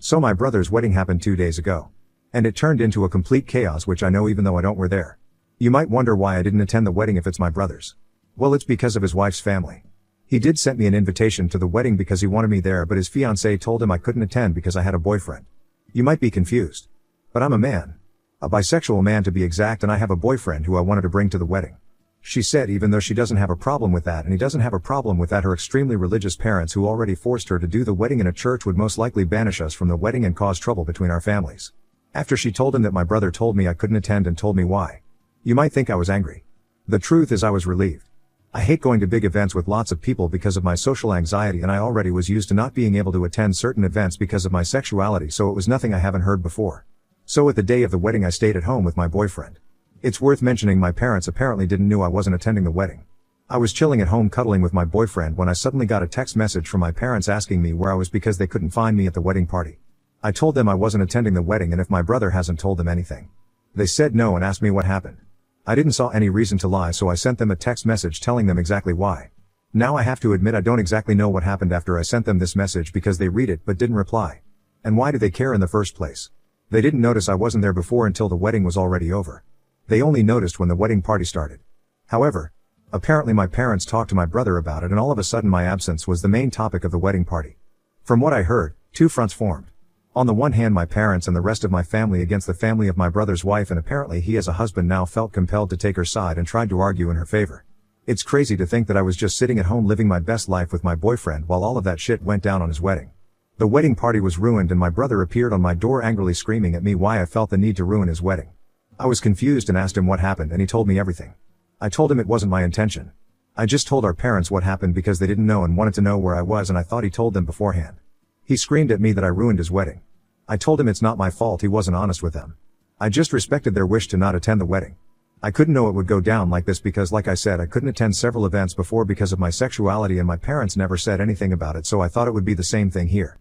So my brother's wedding happened 2 days ago. And it turned into a complete chaos, which I know even though I don't were there. You might wonder why I didn't attend the wedding if it's my brother's. Well, it's because of his wife's family. He did send me an invitation to the wedding because he wanted me there, but his fiancée told him I couldn't attend because I had a boyfriend. You might be confused. But I'm a man. A bisexual man to be exact, and I have a boyfriend who I wanted to bring to the wedding. She said even though she doesn't have a problem with that and he doesn't have a problem with that, her extremely religious parents who already forced her to do the wedding in a church would most likely banish us from the wedding and cause trouble between our families. After she told him that my brother told me I couldn't attend and told me why. You might think I was angry. The truth is I was relieved. I hate going to big events with lots of people because of my social anxiety, and I already was used to not being able to attend certain events because of my sexuality, so it was nothing I haven't heard before. So at the day of the wedding I stayed at home with my boyfriend. It's worth mentioning my parents apparently didn't know I wasn't attending the wedding. I was chilling at home cuddling with my boyfriend when I suddenly got a text message from my parents asking me where I was because they couldn't find me at the wedding party. I told them I wasn't attending the wedding and if my brother hasn't told them anything. They said no and asked me what happened. I didn't saw any reason to lie, so I sent them a text message telling them exactly why. Now I have to admit I don't exactly know what happened after I sent them this message because they read it but didn't reply. And why do they care in the first place? They didn't notice I wasn't there before until the wedding was already over. They only noticed when the wedding party started. However, apparently my parents talked to my brother about it and all of a sudden my absence was the main topic of the wedding party. From what I heard, two fronts formed. On the one hand my parents and the rest of my family against the family of my brother's wife, and apparently he as a husband now felt compelled to take her side and tried to argue in her favor. It's crazy to think that I was just sitting at home living my best life with my boyfriend while all of that shit went down on his wedding. The wedding party was ruined and my brother appeared on my door angrily screaming at me why I felt the need to ruin his wedding. I was confused and asked him what happened and he told me everything. I told him it wasn't my intention. I just told our parents what happened because they didn't know and wanted to know where I was, and I thought he told them beforehand. He screamed at me that I ruined his wedding. I told him it's not my fault, he wasn't honest with them. I just respected their wish to not attend the wedding. I couldn't know it would go down like this because like I said I couldn't attend several events before because of my sexuality and my parents never said anything about it, so I thought it would be the same thing here.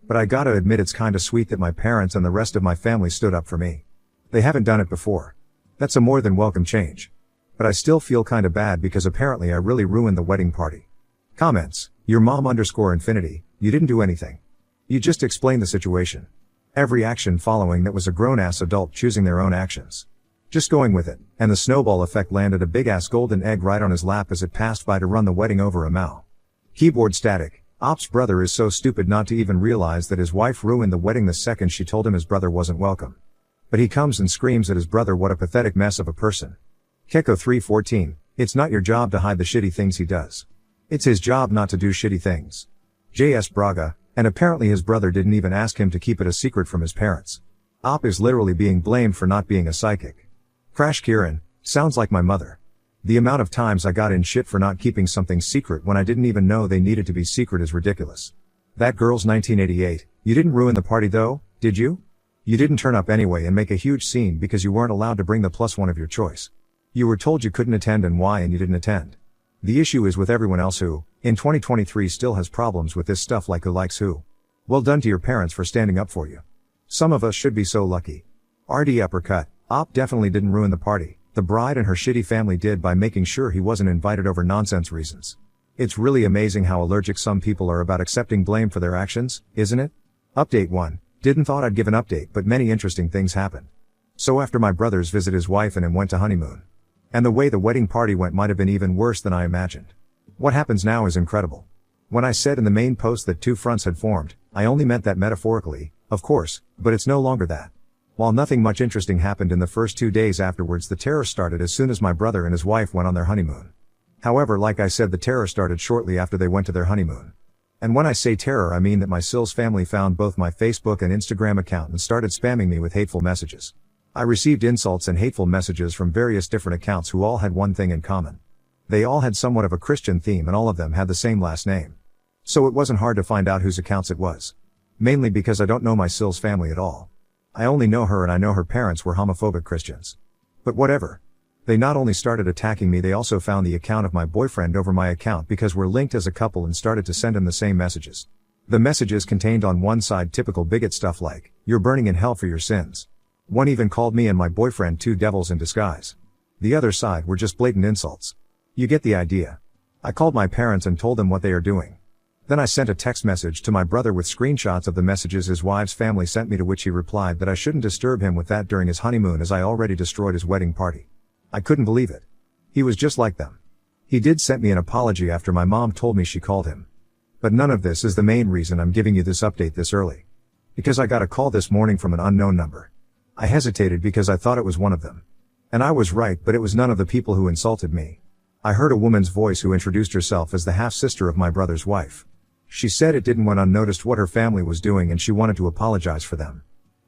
But I gotta admit it's kinda sweet that my parents and the rest of my family stood up for me. They haven't done it before. That's a more than welcome change. But I still feel kinda bad because apparently I really ruined the wedding party. Comments. Your mom_infinity, you didn't do anything. You just explained the situation. Every action following that was a grown-ass adult choosing their own actions. Just going with it, and the snowball effect landed a big-ass golden egg right on his lap as it passed by to run the wedding over a mouth. Keyboard static. Op's brother is so stupid not to even realize that his wife ruined the wedding the second she told him his brother wasn't welcome. But he comes and screams at his brother, what a pathetic mess of a person. Keko 314, it's not your job to hide the shitty things he does. It's his job not to do shitty things. JS Braga, and apparently his brother didn't even ask him to keep it a secret from his parents. Op is literally being blamed for not being a psychic. Crash Kieran, sounds like my mother. The amount of times I got in shit for not keeping something secret when I didn't even know they needed to be secret is ridiculous. That girl's 1988, you didn't ruin the party though, did you? You didn't turn up anyway and make a huge scene because you weren't allowed to bring the +1 of your choice. You were told you couldn't attend and why, and you didn't attend. The issue is with everyone else who, in 2023 still has problems with this stuff, like who likes who. Well done to your parents for standing up for you. Some of us should be so lucky. RD uppercut, Op definitely didn't ruin the party, the bride and her shitty family did by making sure he wasn't invited over nonsense reasons. It's really amazing how allergic some people are about accepting blame for their actions, isn't it? Update 1. Didn't thought I'd give an update, but many interesting things happened. So after my brothers visited his wife and went to honeymoon. And the way the wedding party went might have been even worse than I imagined. What happens now is incredible. When I said in the main post that two fronts had formed, I only meant that metaphorically, of course, but it's no longer that. While nothing much interesting happened in the first 2 days afterwards, the terror started as soon as my brother and his wife went on their honeymoon. However, like I said, the terror started shortly after they went to their honeymoon. And when I say terror I mean that my Sills family found both my Facebook and Instagram account and started spamming me with hateful messages. I received insults and hateful messages from various different accounts who all had one thing in common. They all had somewhat of a Christian theme and all of them had the same last name. So it wasn't hard to find out whose accounts it was. Mainly because I don't know my Sills family at all. I only know her and I know her parents were homophobic Christians. But whatever. They not only started attacking me, they also found the account of my boyfriend over my account because we're linked as a couple and started to send him the same messages. The messages contained on one side typical bigot stuff like, "You're burning in hell for your sins." One even called me and my boyfriend two devils in disguise. The other side were just blatant insults. You get the idea. I called my parents and told them what they are doing. Then I sent a text message to my brother with screenshots of the messages his wife's family sent me, to which he replied that I shouldn't disturb him with that during his honeymoon as I already destroyed his wedding party. I couldn't believe it. He was just like them. He did send me an apology after my mom told me she called him. But none of this is the main reason I'm giving you this update this early. Because I got a call this morning from an unknown number. I hesitated because I thought it was one of them. And I was right, but it was none of the people who insulted me. I heard a woman's voice who introduced herself as the half-sister of my brother's wife. She said it didn't went unnoticed what her family was doing and she wanted to apologize for them.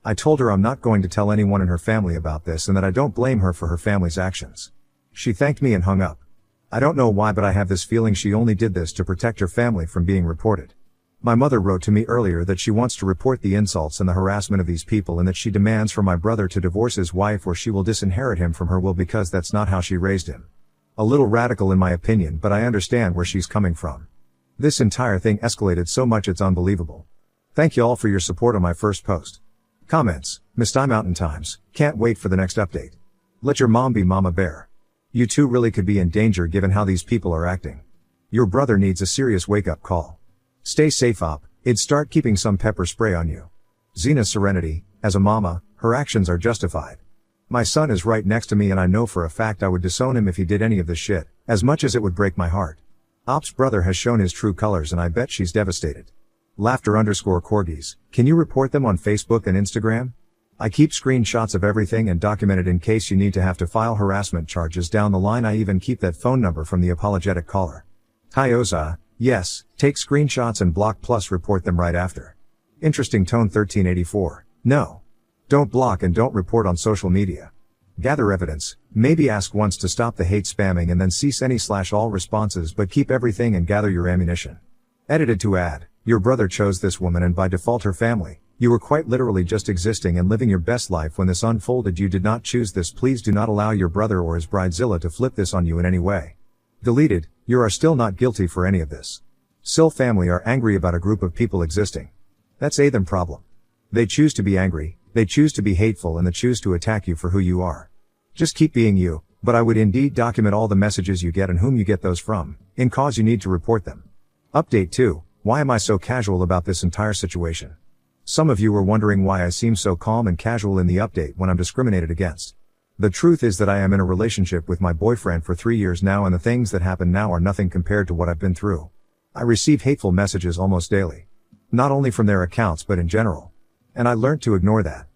I told her I'm not going to tell anyone in her family about this and that I don't blame her for her family's actions. She thanked me and hung up. I don't know why, but I have this feeling she only did this to protect her family from being reported. My mother wrote to me earlier that she wants to report the insults and the harassment of these people and that she demands for my brother to divorce his wife or she will disinherit him from her will because that's not how she raised him. A little radical in my opinion, but I understand where she's coming from. This entire thing escalated so much it's unbelievable. Thank you all for your support on my first post. Comments: Missed Mountain Times, can't wait for the next update. Let your mom be Mama Bear. You two really could be in danger given how these people are acting. Your brother needs a serious wake-up call. Stay safe op, I'd start keeping some pepper spray on you. Xena Serenity, as a mama, her actions are justified. My son is right next to me and I know for a fact I would disown him if he did any of this shit, as much as it would break my heart. Op's brother has shown his true colors and I bet she's devastated. Laughter_corgis, can you report them on Facebook and Instagram? I keep screenshots of everything and document it in case you need to have to file harassment charges down the line. I even keep that phone number from the apologetic caller. Tyoza, yes, take screenshots and block plus report them right after. Interesting tone 1384, no. Don't block and don't report on social media. Gather evidence, maybe ask once to stop the hate spamming and then cease any/all responses, but keep everything and gather your ammunition. Edited to add, your brother chose this woman and by default her family. You were quite literally just existing and living your best life when this unfolded. You did not choose this. Please do not allow your brother or his bridezilla to flip this on you in any way. Deleted, you are still not guilty for any of this. Sil family are angry about a group of people existing. That's a them problem. They choose to be angry, they choose to be hateful and they choose to attack you for who you are. Just keep being you, but I would indeed document all the messages you get and whom you get those from, in cause you need to report them. Update 2, why am I so casual about this entire situation? Some of you were wondering why I seem so calm and casual in the update when I'm discriminated against. The truth is that I am in a relationship with my boyfriend for 3 years now and the things that happen now are nothing compared to what I've been through. I receive hateful messages almost daily. Not only from their accounts but in general. And I learned to ignore that.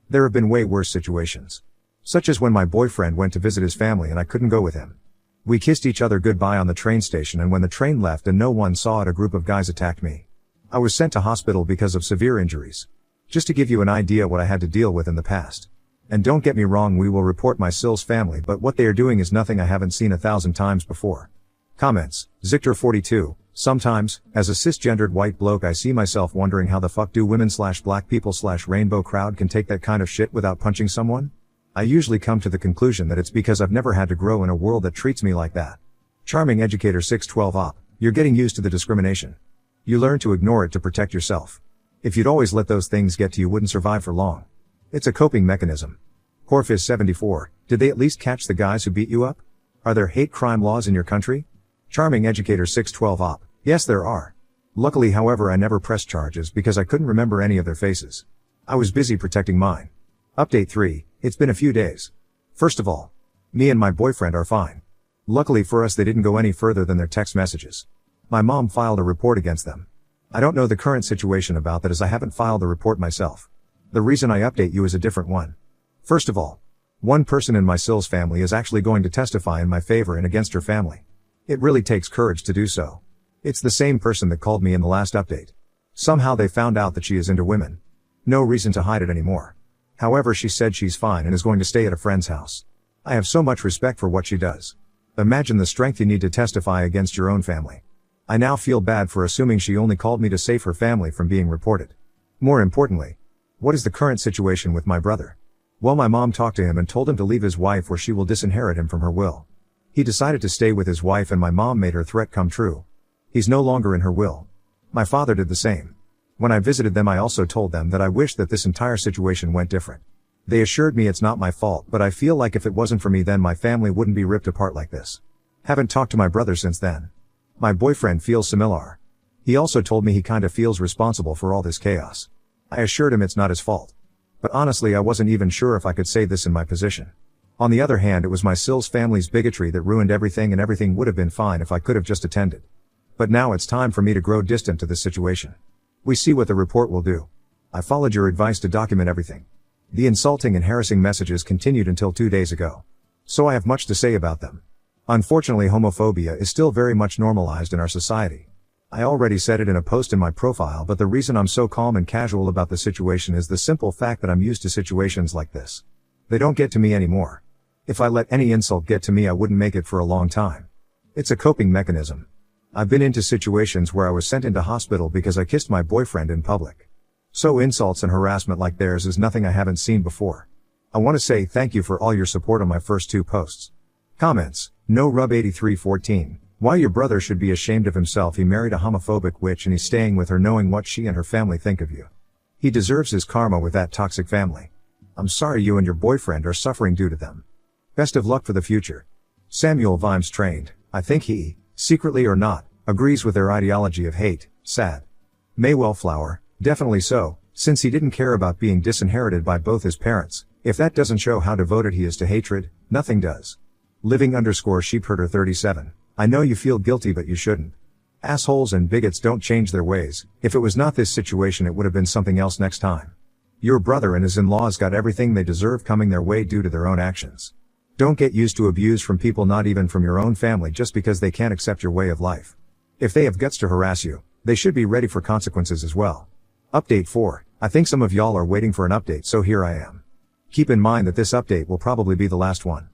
There have been way worse situations. Such as when my boyfriend went to visit his family and I couldn't go with him. We kissed each other goodbye on the train station and when the train left and no one saw it, a group of guys attacked me. I was sent to hospital because of severe injuries. Just to give you an idea what I had to deal with in the past. And don't get me wrong, we will report my Sil's family, but what they are doing is nothing I haven't seen 1,000 times before. Comments, Zictor42, sometimes, as a cisgendered white bloke I see myself wondering how the fuck do women/black people/rainbow crowd can take that kind of shit without punching someone? I usually come to the conclusion that it's because I've never had to grow in a world that treats me like that. Charming Educator 612 op, you're getting used to the discrimination. You learn to ignore it to protect yourself. If you'd always let those things get to you, wouldn't survive for long. It's a coping mechanism. Corfis 74, did they at least catch the guys who beat you up? Are there hate crime laws in your country? Charming Educator 612 op, yes there are. Luckily however I never pressed charges because I couldn't remember any of their faces. I was busy protecting mine. Update 3, it's been a few days. First of all, me and my boyfriend are fine. Luckily for us they didn't go any further than their text messages. My mom filed a report against them. I don't know the current situation about that as I haven't filed the report myself. The reason I update you is a different one. First of all, one person in my Sil's family is actually going to testify in my favor and against her family. It really takes courage to do so. It's the same person that called me in the last update. Somehow they found out that she is into women. No reason to hide it anymore. However, she said she's fine and is going to stay at a friend's house. I have so much respect for what she does. Imagine the strength you need to testify against your own family. I now feel bad for assuming she only called me to save her family from being reported. More importantly, what is the current situation with my brother? Well, my mom talked to him and told him to leave his wife or she will disinherit him from her will. He decided to stay with his wife and my mom made her threat come true. He's no longer in her will. My father did the same. When I visited them I also told them that I wished that this entire situation went different. They assured me it's not my fault, but I feel like if it wasn't for me then my family wouldn't be ripped apart like this. Haven't talked to my brother since then. My boyfriend feels similar. He also told me he kinda feels responsible for all this chaos. I assured him it's not his fault. But honestly, I wasn't even sure if I could say this in my position. On the other hand, it was my Sil's family's bigotry that ruined everything, and everything would have been fine if I could have just attended. But now it's time for me to grow distant to this situation. We see what the report will do. I followed your advice to document everything. The insulting and harassing messages continued until 2 days ago. So I have much to say about them. Unfortunately, homophobia is still very much normalized in our society. I already said it in a post in my profile, but the reason I'm so calm and casual about the situation is the simple fact that I'm used to situations like this. They don't get to me anymore. If I let any insult get to me, I wouldn't make it for a long time. It's a coping mechanism. I've been into situations where I was sent into hospital because I kissed my boyfriend in public. So insults and harassment like theirs is nothing I haven't seen before. I want to say thank you for all your support on my first 2 posts. Comments. No Rub 8314. Why your brother should be ashamed of himself. He married a homophobic witch and he's staying with her knowing what she and her family think of you. He deserves his karma with that toxic family. I'm sorry you and your boyfriend are suffering due to them. Best of luck for the future. Samuel Vimes trained. I think he, secretly or not, agrees with their ideology of hate. Sad. Maywell Flower. Definitely so, since he didn't care about being disinherited by both his parents. If that doesn't show how devoted he is to hatred, nothing does. Living_sheepherder 37. I know you feel guilty, but you shouldn't. Assholes and bigots don't change their ways. If it was not this situation, it would have been something else next time. Your brother and his in-laws got everything they deserve coming their way due to their own actions. Don't get used to abuse from people, not even from your own family, just because they can't accept your way of life. If they have guts to harass you, they should be ready for consequences as well. Update 4. I think some of y'all are waiting for an update, so here I am. Keep in mind that this update will probably be the last one.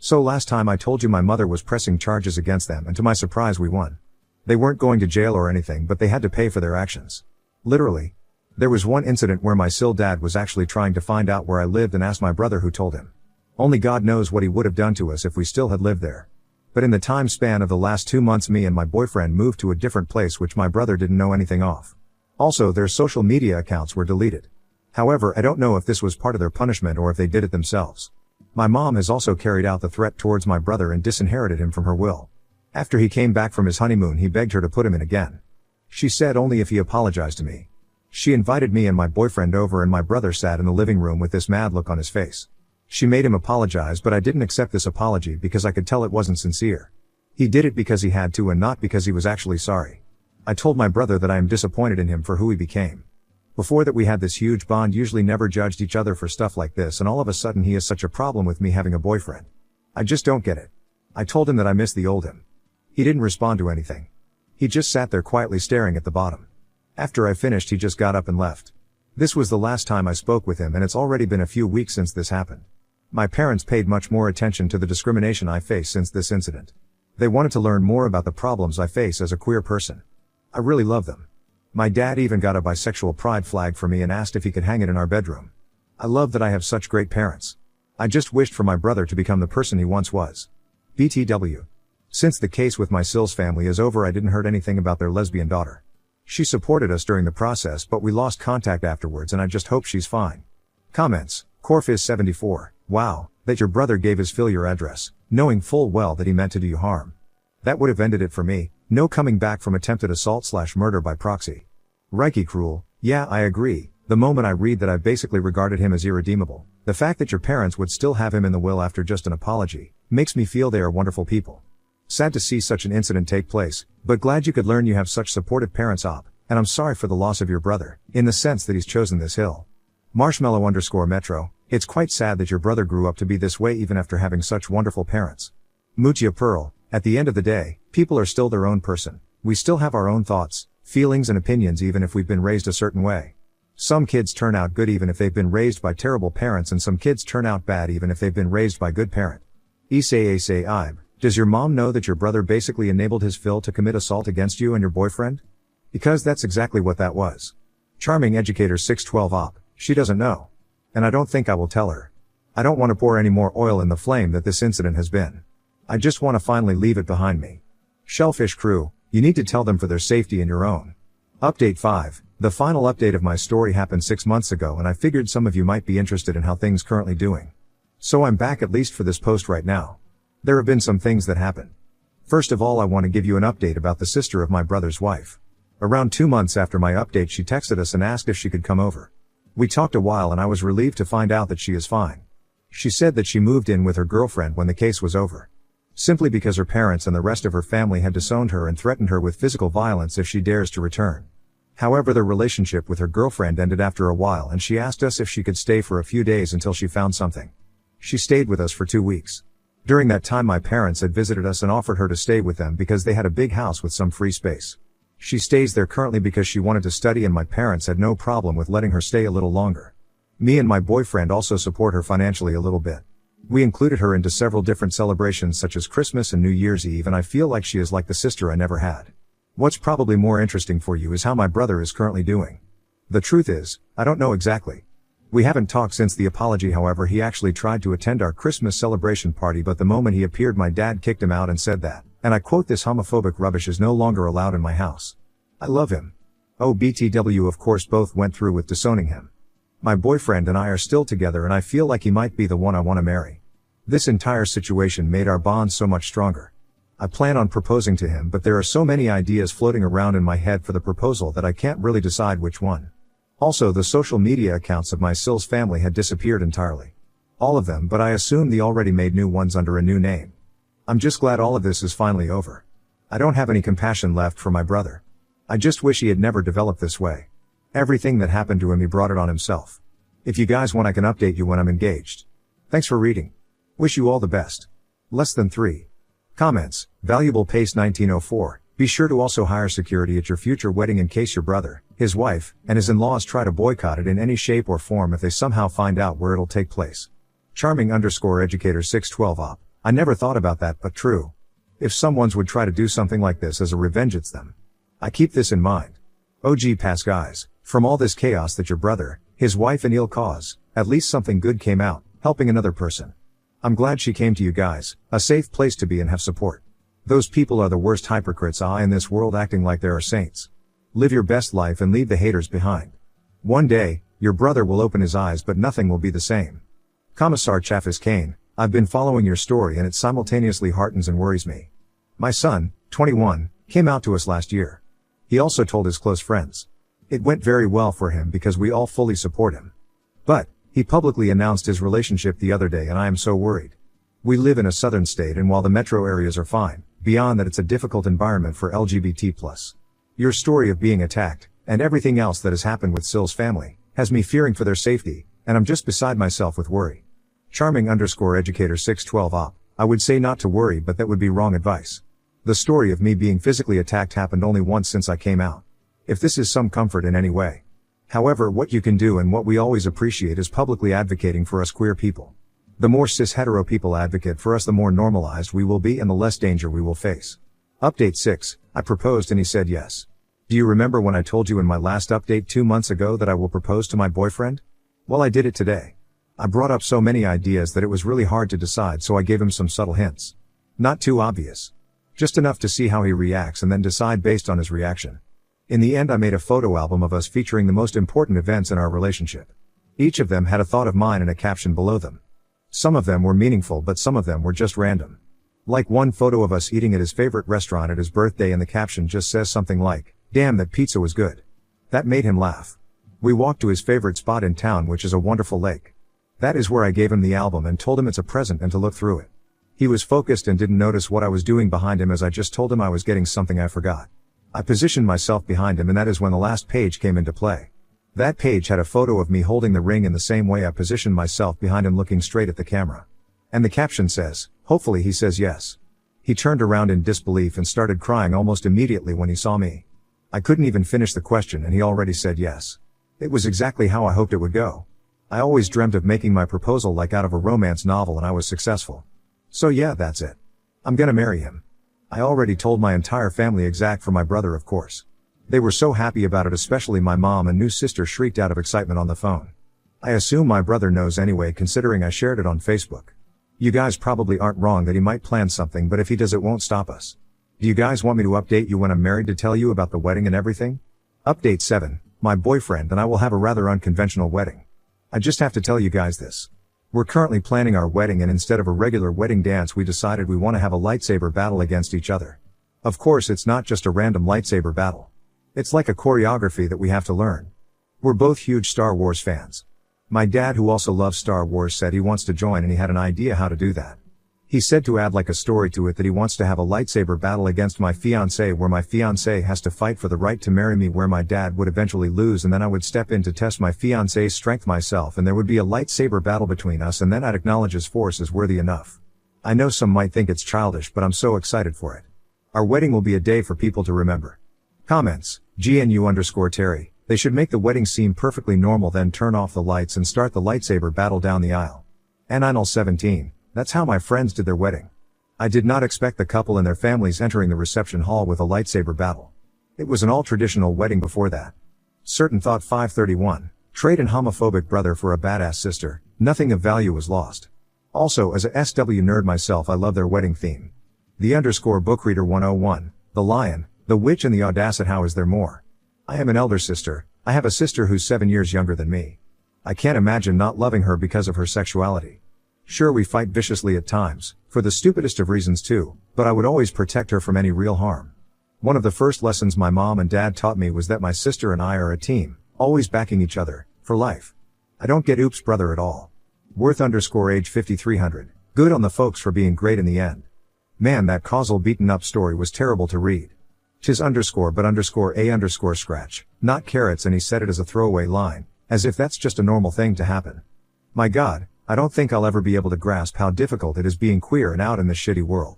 So last time I told you my mother was pressing charges against them, and to my surprise we won. They weren't going to jail or anything, but they had to pay for their actions. Literally. There was one incident where my Sil dad was actually trying to find out where I lived and asked my brother, who told him. Only God knows what he would have done to us if we still had lived there. But in the time span of the last 2 months, me and my boyfriend moved to a different place which my brother didn't know anything of. Also, their social media accounts were deleted. However, I don't know if this was part of their punishment or if they did it themselves. My mom has also carried out the threat towards my brother and disinherited him from her will. After he came back from his honeymoon, he begged her to put him in again. She said only if he apologized to me. She invited me and my boyfriend over, and my brother sat in the living room with this mad look on his face. She made him apologize, but I didn't accept this apology because I could tell it wasn't sincere. He did it because he had to and not because he was actually sorry. I told my brother that I am disappointed in him for who he became. Before that we had this huge bond, usually never judged each other for stuff like this, and all of a sudden he has such a problem with me having a boyfriend. I just don't get it. I told him that I miss the old him. He didn't respond to anything. He just sat there quietly staring at the bottom. After I finished, he just got up and left. This was the last time I spoke with him, and it's already been a few weeks since this happened. My parents paid much more attention to the discrimination I face since this incident. They wanted to learn more about the problems I face as a queer person. I really love them. My dad even got a bisexual pride flag for me and asked if he could hang it in our bedroom. I love that I have such great parents. I just wished for my brother to become the person he once was. BTW. Since the case with my Sil's family is over, I didn't heard anything about their lesbian daughter. She supported us during the process, but we lost contact afterwards, and I just hope she's fine. Comments. Corfiz74. Wow, that your brother gave his Phil your address, knowing full well that he meant to do you harm. That would have ended it for me. No coming back from attempted assault/murder by proxy. Reiki Cruel. Yeah, I agree. The moment I read that, I basically regarded him as irredeemable. The fact that your parents would still have him in the will after just an apology makes me feel they are wonderful people. Sad to see such an incident take place, but glad you could learn you have such supportive parents, and I'm sorry for the loss of your brother, in the sense that he's chosen this hill. Marshmallow_Metro. It's quite sad that your brother grew up to be this way even after having such wonderful parents. Mutia Pearl. At the end of the day, people are still their own person. We still have our own thoughts, feelings and opinions even if we've been raised a certain way. Some kids turn out good even if they've been raised by terrible parents, and some kids turn out bad even if they've been raised by good parent. Ise. Does your mom know that your brother basically enabled his Phil to commit assault against you and your boyfriend? Because that's exactly what that was. Charming Educator 612 She doesn't know. And I don't think I will tell her. I don't want to pour any more oil in the flame that this incident has been. I just want to finally leave it behind me. Shellfish Crew, you need to tell them for their safety and your own. Update 5. The final update of my story happened 6 months ago, and I figured some of you might be interested in how things currently doing. So I'm back at least for this post right now. There have been some things that happened. First of all, I want to give you an update about the sister of my brother's wife. Around 2 months after my update she texted us and asked if she could come over. We talked a while and I was relieved to find out that she is fine. She said that she moved in with her girlfriend when the case was over. Simply because her parents and the rest of her family had disowned her and threatened her with physical violence if she dares to return. However, their relationship with her girlfriend ended after a while and she asked us if she could stay for a few days until she found something. She stayed with us for 2 weeks. During that time my parents had visited us and offered her to stay with them because they had a big house with some free space. She stays there currently because she wanted to study and my parents had no problem with letting her stay a little longer. Me and my boyfriend also support her financially a little bit. We included her into several different celebrations such as Christmas and New Year's Eve and I feel like she is like the sister I never had. What's probably more interesting for you is how my brother is currently doing. The truth is, I don't know exactly. We haven't talked since the apology, however he actually tried to attend our Christmas celebration party but the moment he appeared my dad kicked him out and said that, and I quote, "This homophobic rubbish is no longer allowed in my house." I love him. BTW of course both went through with disowning him. My boyfriend and I are still together and I feel like he might be the one I want to marry. This entire situation made our bond so much stronger. I plan on proposing to him but there are so many ideas floating around in my head for the proposal that I can't really decide which one. Also the social media accounts of my Sills family had disappeared entirely. All of them, but I assume they already made new ones under a new name. I'm just glad all of this is finally over. I don't have any compassion left for my brother. I just wish he had never developed this way. Everything that happened to him he brought it on himself. If you guys want I can update you when I'm engaged. Thanks for reading. Wish you all the best. Less than 3. Comments. Valuable Pace 1904. Be sure to also hire security at your future wedding in case your brother, his wife, and his in-laws try to boycott it in any shape or form if they somehow find out where it'll take place. Charming_educator 612 op. I never thought about that but true. If someone's would try to do something like this as a revenge it's them. I keep this in mind. OG pass guys. From all this chaos that your brother, his wife and he'll cause, at least something good came out, helping another person. I'm glad she came to you guys, a safe place to be and have support. Those people are the worst hypocrites in this world acting like there are saints. Live your best life and leave the haters behind. One day, your brother will open his eyes but nothing will be the same. Commissar Chaffis Kane, I've been following your story and it simultaneously heartens and worries me. My son, 21, came out to us last year. He also told his close friends. It went very well for him because we all fully support him. But, he publicly announced his relationship the other day and I am so worried. We live in a southern state and while the metro areas are fine, beyond that it's a difficult environment for LGBT+. Your story of being attacked, and everything else that has happened with Sills' family, has me fearing for their safety, and I'm just beside myself with worry. Charming_educator 612 op. I would say not to worry but that would be wrong advice. The story of me being physically attacked happened only once since I came out. If this is some comfort in any way. However, what you can do and what we always appreciate is publicly advocating for us queer people. The more cis-hetero people advocate for us the more normalized we will be and the less danger we will face. Update 6. I proposed and he said yes. Do you remember when I told you in my last update 2 months ago that I will propose to my boyfriend? Well, I did it today. I brought up so many ideas that it was really hard to decide so I gave him some subtle hints. Not too obvious. Just enough to see how he reacts and then decide based on his reaction. In the end I made a photo album of us featuring the most important events in our relationship. Each of them had a thought of mine and a caption below them. Some of them were meaningful but some of them were just random. Like one photo of us eating at his favorite restaurant at his birthday and the caption just says something like, "Damn, that pizza was good." That made him laugh. We walked to his favorite spot in town which is a wonderful lake. That is where I gave him the album and told him it's a present and to look through it. He was focused and didn't notice what I was doing behind him as I just told him I was getting something I forgot. I positioned myself behind him and that is when the last page came into play. That page had a photo of me holding the ring in the same way I positioned myself behind him looking straight at the camera. And the caption says, "Hopefully he says yes." He turned around in disbelief and started crying almost immediately when he saw me. I couldn't even finish the question and he already said yes. It was exactly how I hoped it would go. I always dreamt of making my proposal like out of a romance novel and I was successful. So yeah, that's it. I'm gonna marry him. I already told my entire family except for my brother of course. They were so happy about it, especially my mom and new sister shrieked out of excitement on the phone. I assume my brother knows anyway considering I shared it on Facebook. You guys probably aren't wrong that he might plan something but if he does it won't stop us. Do you guys want me to update you when I'm married to tell you about the wedding and everything? Update 7. My boyfriend and I will have a rather unconventional wedding. I just have to tell you guys this. We're currently planning our wedding and instead of a regular wedding dance we decided we want to have a lightsaber battle against each other. Of course it's not just a random lightsaber battle. It's like a choreography that we have to learn. We're both huge Star Wars fans. My dad, who also loves Star Wars, said he wants to join and he had an idea how to do that. He said to add like a story to it, that he wants to have a lightsaber battle against my fiancée, where my fiancée has to fight for the right to marry me, where my dad would eventually lose and then I would step in to test my fiancée's strength myself, and there would be a lightsaber battle between us, and then I'd acknowledge his force is worthy enough. I know some might think it's childish, but I'm so excited for it. Our wedding will be a day for people to remember. Comments: GNU_Terry. They should make the wedding seem perfectly normal, then turn off the lights and start the lightsaber battle down the aisle. Anil17. That's how my friends did their wedding. I did not expect the couple and their families entering the reception hall with a lightsaber battle. It was an all-traditional wedding before that. Certain Thought 531. Trade an homophobic brother for a badass sister. Nothing of value was lost. Also, as a SW nerd myself, I love their wedding theme. The_bookreader 101. The Lion, the Witch and the Audacity. How is there more? I am an elder sister. I have a sister who's 7 years younger than me. I can't imagine not loving her because of her sexuality. Sure, we fight viciously at times, for the stupidest of reasons too, but I would always protect her from any real harm. One of the first lessons my mom and dad taught me was that my sister and I are a team, always backing each other, for life. I don't get oops brother at all. Worth_age 5300. Good on the folks for being great in the end. Man, that causal beaten up story was terrible to read. tis_but_a_scratch, not carrots, and he said it as a throwaway line, as if that's just a normal thing to happen. My God, I don't think I'll ever be able to grasp how difficult it is being queer and out in this shitty world.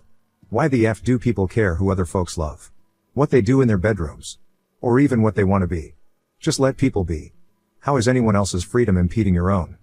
Why the F do people care who other folks love? What they do in their bedrooms? Or even what they want to be? Just let people be. How is anyone else's freedom impeding your own?